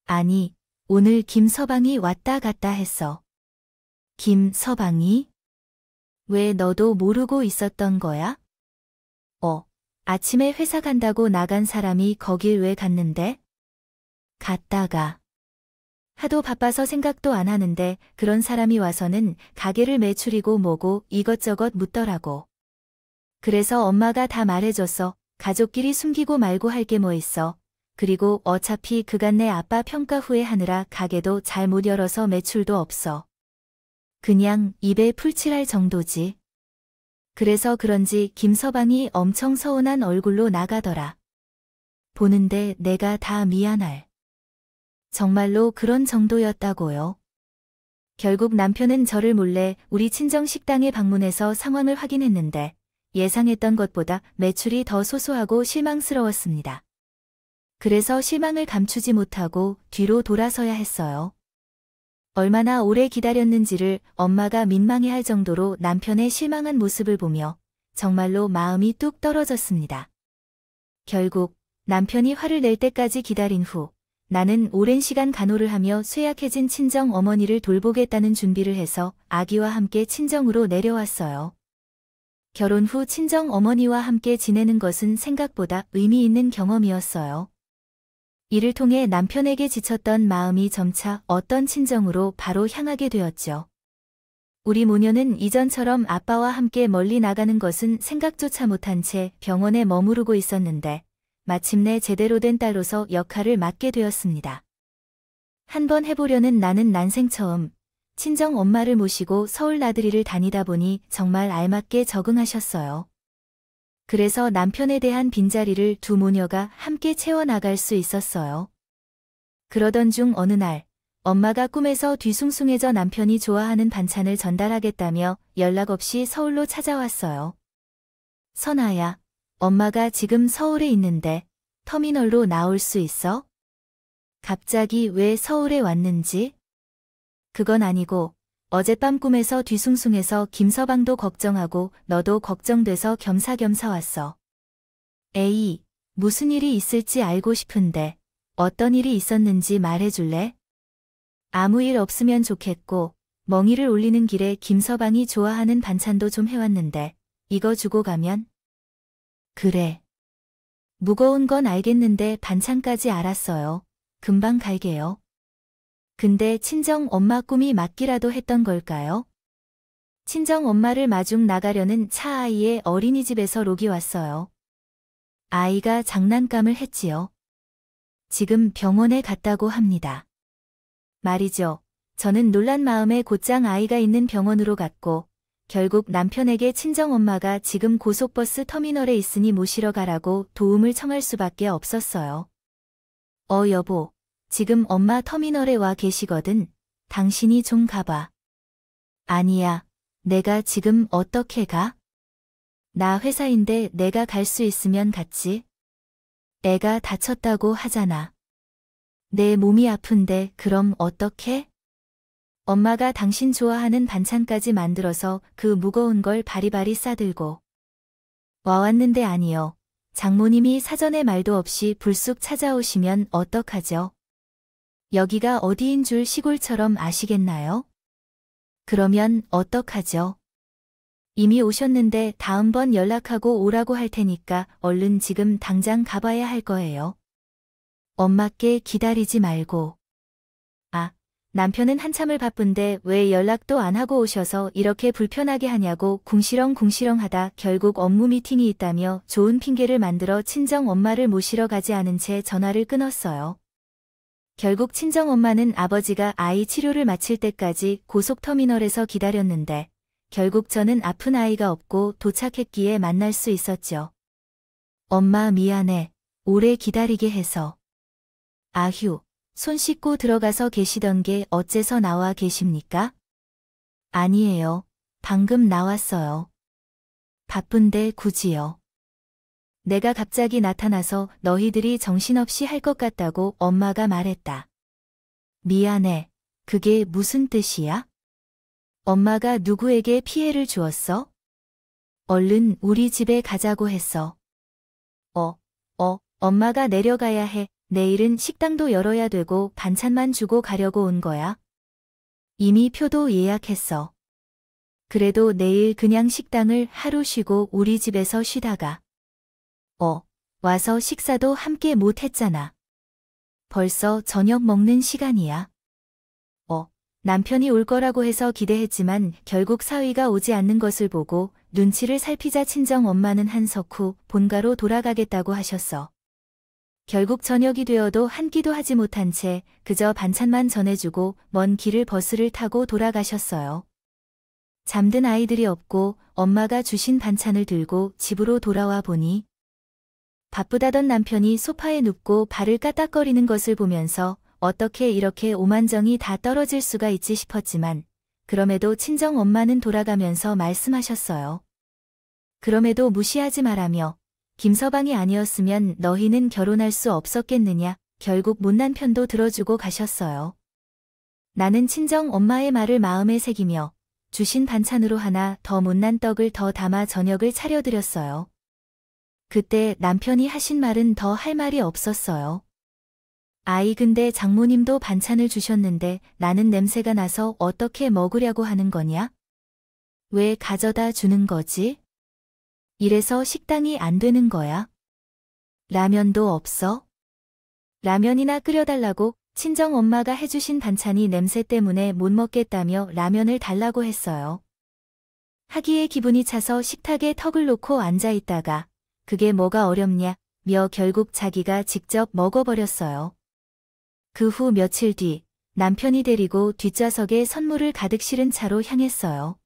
아니, 오늘 김서방이 왔다 갔다 했어. 김서방이? 왜 너도 모르고 있었던 거야? 아침에 회사 간다고 나간 사람이 거길 왜 갔는데? 갔다가. 하도 바빠서 생각도 안 하는데 그런 사람이 와서는 가게를 매출이고 뭐고 이것저것 묻더라고. 그래서 엄마가 다 말해줬어. 가족끼리 숨기고 말고 할 게 뭐 있어. 그리고 어차피 그간 내 아빠 평가 후에 하느라 가게도 잘 못 열어서 매출도 없어. 그냥 입에 풀칠할 정도지. 그래서 그런지 김서방이 엄청 서운한 얼굴로 나가더라. 보는데 내가 다 미안할. 정말로 그런 정도였다고요. 결국 남편은 저를 몰래 우리 친정 식당에 방문해서 상황을 확인했는데 예상했던 것보다 매출이 더 소소하고 실망스러웠습니다. 그래서 실망을 감추지 못하고 뒤로 돌아서야 했어요. 얼마나 오래 기다렸는지를 엄마가 민망해할 정도로 남편의 실망한 모습을 보며 정말로 마음이 뚝 떨어졌습니다. 결국 남편이 화를 낼 때까지 기다린 후 나는 오랜 시간 간호를 하며 쇠약해진 친정 어머니를 돌보겠다는 준비를 해서 아기와 함께 친정으로 내려왔어요. 결혼 후 친정 어머니와 함께 지내는 것은 생각보다 의미 있는 경험이었어요. 이를 통해 남편에게 지쳤던 마음이 점차 어떤 친정으로 바로 향하게 되었죠. 우리 모녀는 이전처럼 아빠와 함께 멀리 나가는 것은 생각조차 못한 채 병원에 머무르고 있었는데 마침내 제대로 된 딸로서 역할을 맡게 되었습니다. 한번 해보려는 나는 난생 처음 친정 엄마를 모시고 서울 나들이를 다니다 보니 정말 알맞게 적응하셨어요. 그래서 남편에 대한 빈자리를 두 모녀가 함께 채워나갈 수 있었어요. 그러던 중 어느 날 엄마가 꿈에서 뒤숭숭해져 남편이 좋아하는 반찬을 전달하겠다며 연락 없이 서울로 찾아왔어요. 선아야, 엄마가 지금 서울에 있는데 터미널로 나올 수 있어? 갑자기 왜 서울에 왔는지? 그건 아니고 어젯밤 꿈에서 뒤숭숭해서 김서방도 걱정하고 너도 걱정돼서 겸사겸사 왔어. 에이, 무슨 일이 있을지 알고 싶은데 어떤 일이 있었는지 말해줄래? 아무 일 없으면 좋겠고 멍이를 올리는 길에 김서방이 좋아하는 반찬도 좀 해왔는데 이거 주고 가면? 그래. 무거운 건 알겠는데 반찬까지 알았어요. 금방 갈게요. 근데 친정 엄마 꿈이 맞기라도 했던 걸까요? 친정 엄마를 마중 나가려는 차 아이의 어린이집에서 록이 왔어요. 아이가 장난감을 했지요. 지금 병원에 갔다고 합니다. 말이죠. 저는 놀란 마음에 곧장 아이가 있는 병원으로 갔고 결국 남편에게 친정엄마가 지금 고속버스 터미널에 있으니 모시러 가라고 도움을 청할 수밖에 없었어요. 여보, 지금 엄마 터미널에 와 계시거든. 당신이 좀 가봐. 아니야, 내가 지금 어떻게 가? 나 회사인데 내가 갈 수 있으면 갔지. 애가 다쳤다고 하잖아. 내 몸이 아픈데 그럼 어떡해? 엄마가 당신 좋아하는 반찬까지 만들어서 그 무거운 걸 바리바리 싸들고 와왔는데 아니요. 장모님이 사전에 말도 없이 불쑥 찾아오시면 어떡하죠? 여기가 어디인 줄 시골처럼 아시겠나요? 그러면 어떡하죠? 이미 오셨는데 다음번 연락하고 오라고 할 테니까 얼른 지금 당장 가봐야 할 거예요. 엄마께 기다리지 말고. 남편은 한참을 바쁜데 왜 연락도 안 하고 오셔서 이렇게 불편하게 하냐고 궁시렁궁시렁 하다 결국 업무 미팅이 있다며 좋은 핑계를 만들어 친정 엄마를 모시러 가지 않은 채 전화를 끊었어요. 결국 친정 엄마는 아버지가 아이 치료를 마칠 때까지 고속터미널에서 기다렸는데 결국 저는 아픈 아이가 없고 도착했기에 만날 수 있었죠. 엄마 미안해. 오래 기다리게 해서. 아휴. 손 씻고 들어가서 계시던 게 어째서 나와 계십니까? 아니에요. 방금 나왔어요. 바쁜데 굳이요. 내가 갑자기 나타나서 너희들이 정신없이 할 것 같다고 엄마가 말했다. 미안해. 그게 무슨 뜻이야? 엄마가 누구에게 피해를 주었어? 얼른 우리 집에 가자고 했어. 엄마가 내려가야 해. 내일은 식당도 열어야 되고 반찬만 주고 가려고 온 거야. 이미 표도 예약했어. 그래도 내일 그냥 식당을 하루 쉬고 우리 집에서 쉬다가. 와서 식사도 함께 못 했잖아. 벌써 저녁 먹는 시간이야. 남편이 올 거라고 해서 기대했지만 결국 사위가 오지 않는 것을 보고 눈치를 살피자 친정 엄마는 한석 후 본가로 돌아가겠다고 하셨어. 결국 저녁이 되어도 한 끼도 하지 못한 채 그저 반찬만 전해주고 먼 길을 버스를 타고 돌아가셨어요. 잠든 아이들이 없고 엄마가 주신 반찬을 들고 집으로 돌아와 보니 바쁘다던 남편이 소파에 눕고 발을 까딱거리는 것을 보면서 어떻게 이렇게 오만정이 다 떨어질 수가 있지 싶었지만 그럼에도 친정 엄마는 돌아가면서 말씀하셨어요. 그럼에도 무시하지 말라며 김서방이 아니었으면 너희는 결혼할 수 없었겠느냐. 결국 못난 편도 들어주고 가셨어요. 나는 친정 엄마의 말을 마음에 새기며 주신 반찬으로 하나 더 못난 떡을 더 담아 저녁을 차려드렸어요. 그때 남편이 하신 말은 더 할 말이 없었어요. 아이 근데 장모님도 반찬을 주셨는데 나는 냄새가 나서 어떻게 먹으려고 하는 거냐? 왜 가져다 주는 거지? 이래서 식당이 안 되는 거야? 라면도 없어? 라면이나 끓여달라고 친정 엄마가 해주신 반찬이 냄새 때문에 못 먹겠다며 라면을 달라고 했어요. 하기에 기분이 차서 식탁에 턱을 놓고 앉아있다가 그게 뭐가 어렵냐 며 결국 자기가 직접 먹어버렸어요. 그 후 며칠 뒤 남편이 데리고 뒷좌석에 선물을 가득 실은 차로 향했어요.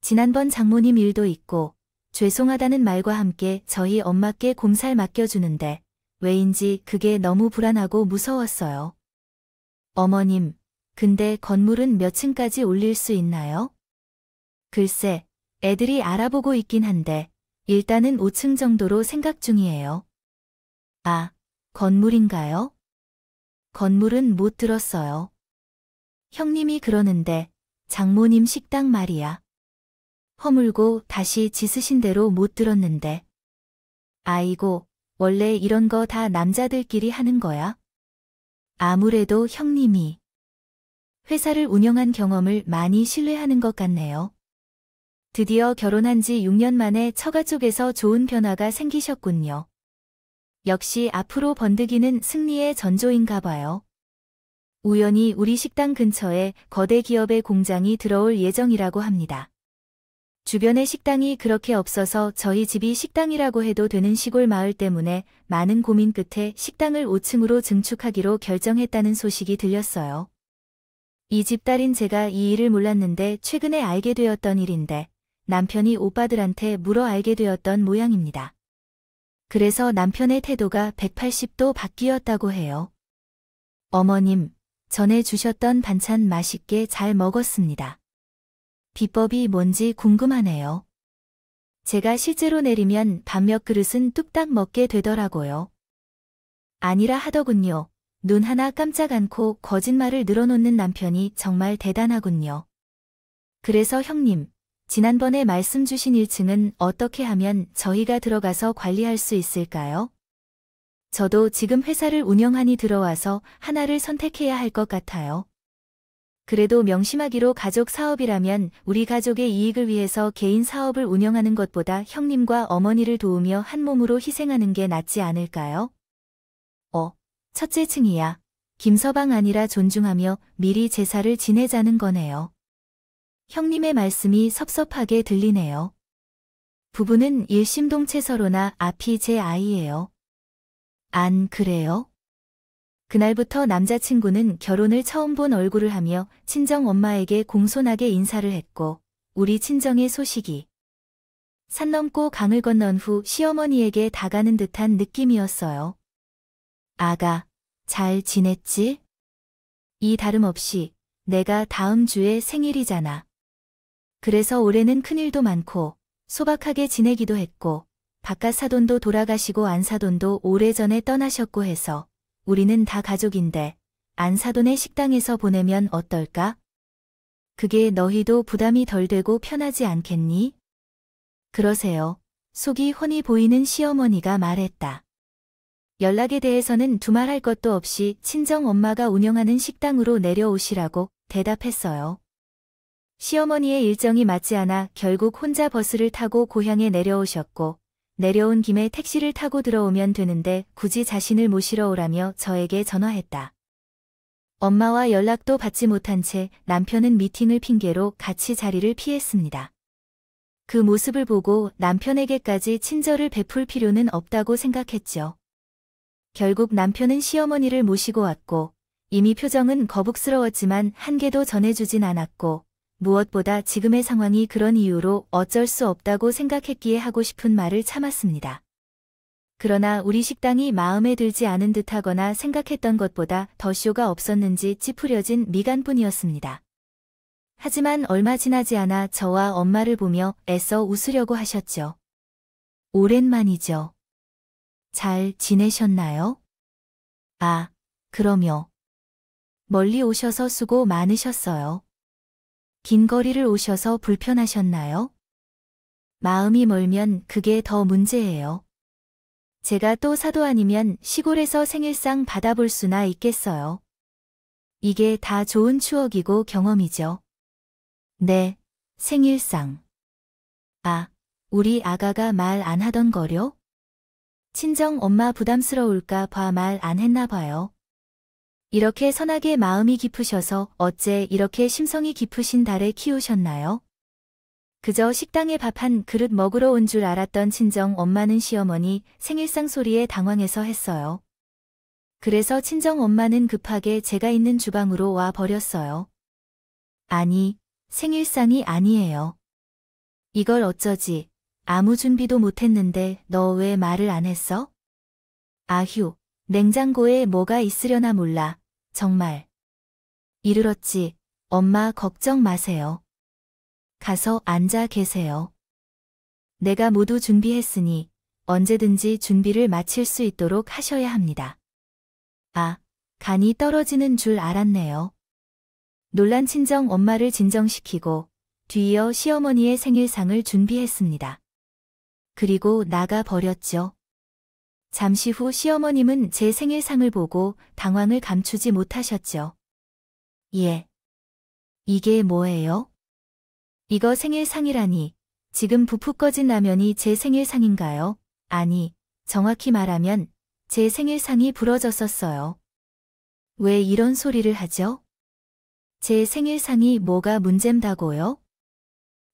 지난번 장모님 일도 있고 죄송하다는 말과 함께 저희 엄마께 곰살 맡겨주는데 왜인지 그게 너무 불안하고 무서웠어요. 어머님, 근데 건물은 몇 층까지 올릴 수 있나요? 글쎄, 애들이 알아보고 있긴 한데 일단은 5층 정도로 생각 중이에요. 아, 건물인가요? 건물은 못 들었어요. 형님이 그러는데 장모님 식당 말이야. 허물고 다시 짖으신 대로 못 들었는데. 아이고, 원래 이런 거 다 남자들끼리 하는 거야? 아무래도 형님이 회사를 운영한 경험을 많이 신뢰하는 것 같네요. 드디어 결혼한 지 6년 만에 처가 쪽에서 좋은 변화가 생기셨군요. 역시 앞으로 번득이는 승리의 전조인가 봐요. 우연히 우리 식당 근처에 거대 기업의 공장이 들어올 예정이라고 합니다. 주변에 식당이 그렇게 없어서 저희 집이 식당이라고 해도 되는 시골 마을 때문에 많은 고민 끝에 식당을 5층으로 증축하기로 결정했다는 소식이 들렸어요. 이 집 딸인 제가 이 일을 몰랐는데 최근에 알게 되었던 일인데 남편이 오빠들한테 물어 알게 되었던 모양입니다. 그래서 남편의 태도가 180도 바뀌었다고 해요. 어머님, 전에 주셨던 반찬 맛있게 잘 먹었습니다. 비법이 뭔지 궁금하네요. 제가 실제로 내리면 밥 몇 그릇은 뚝딱 먹게 되더라고요. 아니라 하더군요. 눈 하나 깜짝 않고 거짓말을 늘어놓는 남편이 정말 대단하군요. 그래서 형님, 지난번에 말씀 주신 1층은 어떻게 하면 저희가 들어가서 관리할 수 있을까요? 저도 지금 회사를 운영하니 들어와서 하나를 선택해야 할 것 같아요. 그래도 명심하기로 가족 사업이라면 우리 가족의 이익을 위해서 개인 사업을 운영하는 것보다 형님과 어머니를 도우며 한 몸으로 희생하는 게 낫지 않을까요? 첫째 층이야. 김서방 아니라 존중하며 미리 제사를 지내자는 거네요. 형님의 말씀이 섭섭하게 들리네요. 부부는 일심동체서로나 앞이 제 아이예요. 안 그래요? 그날부터 남자친구는 결혼을 처음 본 얼굴을 하며 친정 엄마에게 공손하게 인사를 했고 우리 친정의 소식이 산 넘고 강을 건넌 후 시어머니에게 다가는 듯한 느낌이었어요. 아가, 잘 지냈지? 이 다름없이 내가 다음 주에 생일이잖아. 그래서 올해는 큰일도 많고 소박하게 지내기도 했고 바깥 사돈도 돌아가시고 안사돈도 오래전에 떠나셨고 해서 우리는 다 가족인데 안사돈의 식당에서 보내면 어떨까? 그게 너희도 부담이 덜 되고 편하지 않겠니? 그러세요. 속이 훤히 보이는 시어머니가 말했다. 연락에 대해서는 두말할 것도 없이 친정 엄마가 운영하는 식당으로 내려오시라고 대답했어요. 시어머니의 일정이 맞지 않아 결국 혼자 버스를 타고 고향에 내려오셨고 내려온 김에 택시를 타고 들어오면 되는데 굳이 자신을 모시러 오라며 저에게 전화했다. 엄마와 연락도 받지 못한 채 남편은 미팅을 핑계로 같이 자리를 피했습니다. 그 모습을 보고 남편에게까지 친절을 베풀 필요는 없다고 생각했죠. 결국 남편은 시어머니를 모시고 왔고 이미 표정은 거북스러웠지만 한 개도 전해주진 않았고 무엇보다 지금의 상황이 그런 이유로 어쩔 수 없다고 생각했기에 하고 싶은 말을 참았습니다. 그러나 우리 식당이 마음에 들지 않은 듯하거나 생각했던 것보다 더 쇼가 없었는지 찌푸려진 미간뿐이었습니다. 하지만 얼마 지나지 않아 저와 엄마를 보며 애써 웃으려고 하셨죠. 오랜만이죠. 잘 지내셨나요? 아, 그럼요. 멀리 오셔서 수고 많으셨어요. 긴 거리를 오셔서 불편하셨나요? 마음이 멀면 그게 더 문제예요. 제가 또 사도 아니면 시골에서 생일상 받아볼 수나 있겠어요. 이게 다 좋은 추억이고 경험이죠. 네, 생일상. 아, 우리 아가가 말 안 하던 거요? 친정 엄마 부담스러울까 봐 말 안 했나 봐요. 이렇게 선하게 마음이 깊으셔서 어째 이렇게 심성이 깊으신 달에 키우셨나요? 그저 식당에 밥 한 그릇 먹으러 온 줄 알았던 친정 엄마는 시어머니 생일상 소리에 당황해서 했어요. 그래서 친정 엄마는 급하게 제가 있는 주방으로 와 버렸어요. 아니, 생일상이 아니에요. 이걸 어쩌지? 아무 준비도 못했는데 너 왜 말을 안 했어? 아휴, 냉장고에 뭐가 있으려나 몰라. 정말. 이르렀지. 엄마 걱정 마세요. 가서 앉아 계세요. 내가 모두 준비했으니 언제든지 준비를 마칠 수 있도록 하셔야 합니다. 아, 간이 떨어지는 줄 알았네요. 놀란 친정 엄마를 진정시키고 뒤이어 시어머니의 생일상을 준비했습니다. 그리고 나가 버렸죠. 잠시 후 시어머님은 제 생일상을 보고 당황을 감추지 못하셨죠. 예. 이게 뭐예요? 이거 생일상이라니. 지금 부푹 꺼진 라면이 제 생일상인가요? 아니, 정확히 말하면 제 생일상이 부러졌었어요. 왜 이런 소리를 하죠? 제 생일상이 뭐가 문제인다고요?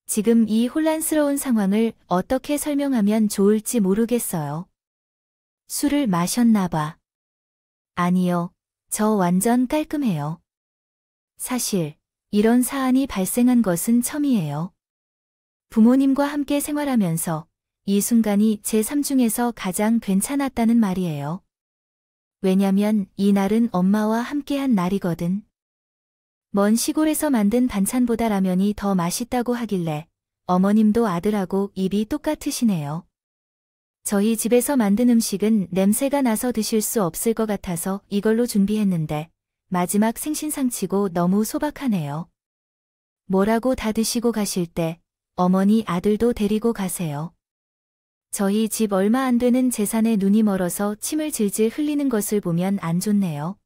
지금 이 혼란스러운 상황을 어떻게 설명하면 좋을지 모르겠어요. 술을 마셨나 봐. 아니요, 저 완전 깔끔해요. 사실 이런 사안이 발생한 것은 처음이에요. 부모님과 함께 생활하면서 이 순간이 제 삶 중에서 가장 괜찮았다는 말이에요. 왜냐면 이 날은 엄마와 함께한 날이거든. 먼 시골에서 만든 반찬보다 라면이 더 맛있다고 하길래 어머님도 아들하고 입이 똑같으시네요. 저희 집에서 만든 음식은 냄새가 나서 드실 수 없을 것 같아서 이걸로 준비했는데 마지막 생신상치고 너무 소박하네요. 뭐라고 다 드시고 가실 때 어머니 아들도 데리고 가세요. 저희 집 얼마 안 되는 재산에 눈이 멀어서 침을 질질 흘리는 것을 보면 안 좋네요.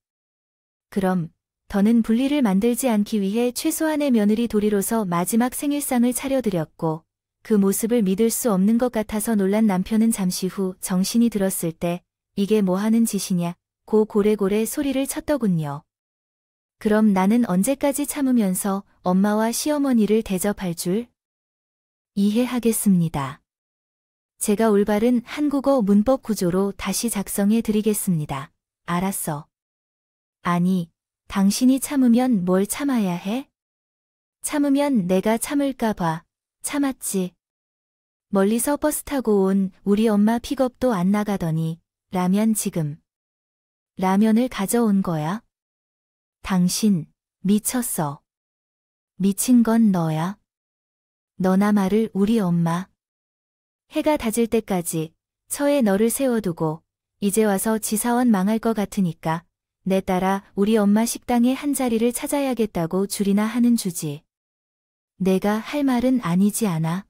그럼 더는 분리를 만들지 않기 위해 최소한의 며느리 도리로서 마지막 생일상을 차려드렸고 그 모습을 믿을 수 없는 것 같아서 놀란 남편은 잠시 후 정신이 들었을 때 이게 뭐 하는 짓이냐 고 고래고래 소리를 쳤더군요. 그럼 나는 언제까지 참으면서 엄마와 시어머니를 대접할 줄? 이해하겠습니다. 제가 올바른 한국어 문법 구조로 다시 작성해 드리겠습니다. 알았어. 아니, 당신이 참으면 뭘 참아야 해? 참으면 내가 참을까 봐. 참았지. 멀리서 버스 타고 온 우리 엄마 픽업도 안 나가더니 라면 지금. 라면을 가져온 거야? 당신 미쳤어. 미친 건 너야. 너나 말을 우리 엄마. 해가 다질 때까지 처에 너를 세워두고 이제 와서 지사원 망할 것 같으니까 내 따라 우리 엄마 식당에 한 자리를 찾아야겠다고 줄이나 하는 주지. 내가 할 말은 아니지 않아?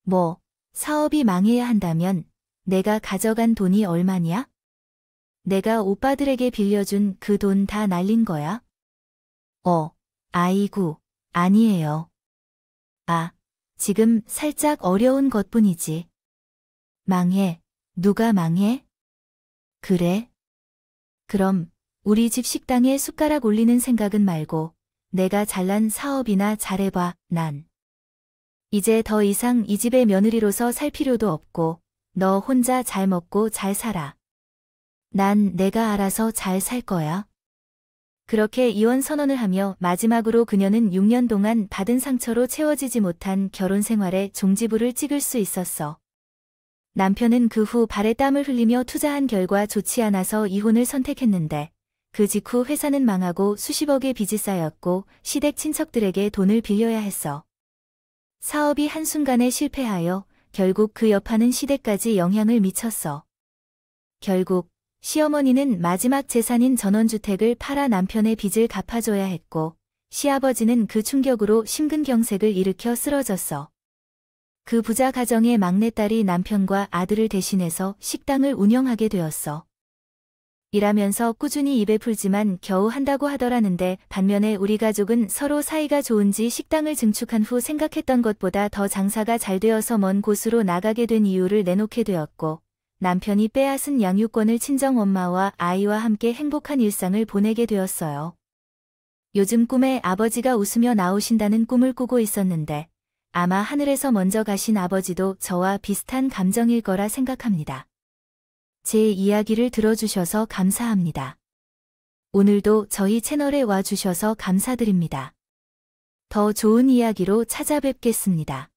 뭐, 사업이 망해야 한다면 내가 가져간 돈이 얼마냐? 내가 오빠들에게 빌려준 그 돈 다 날린 거야? 아이고, 아니에요. 아, 지금 살짝 어려운 것뿐이지. 망해. 누가 망해? 그래? 그럼 우리 집 식당에 숟가락 올리는 생각은 말고 내가 잘난 사업이나 잘해봐. 난 이제 더 이상 이 집의 며느리로서 살 필요도 없고 너 혼자 잘 먹고 잘 살아. 난 내가 알아서 잘 살 거야. 그렇게 이혼 선언을 하며 마지막으로 그녀는 6년 동안 받은 상처로 채워지지 못한 결혼 생활에 종지부를 찍을 수 있었어. 남편은 그 후 발에 땀을 흘리며 투자한 결과 좋지 않아서 이혼을 선택했는데 그 직후 회사는 망하고 수십억의 빚이 쌓였고 시댁 친척들에게 돈을 빌려야 했어. 사업이 한순간에 실패하여 결국 그 여파는 시댁까지 영향을 미쳤어. 결국 시어머니는 마지막 재산인 전원주택을 팔아 남편의 빚을 갚아줘야 했고 시아버지는 그 충격으로 심근경색을 일으켜 쓰러졌어. 그 부자 가정의 막내딸이 남편과 아들을 대신해서 식당을 운영하게 되었어. 일하면서 꾸준히 입에 풀지만 겨우 한다고 하더라는데 반면에 우리 가족은 서로 사이가 좋은지 식당을 증축한 후 생각했던 것보다 더 장사가 잘 되어서 먼 곳으로 나가게 된 이유를 내놓게 되었고 남편이 빼앗은 양육권을 친정엄마와 아이와 함께 행복한 일상을 보내게 되었어요. 요즘 꿈에 아버지가 웃으며 나오신다는 꿈을 꾸고 있었는데 아마 하늘에서 먼저 가신 아버지도 저와 비슷한 감정일 거라 생각합니다. 제 이야기를 들어주셔서 감사합니다. 오늘도 저희 채널에 와주셔서 감사드립니다. 더 좋은 이야기로 찾아뵙겠습니다.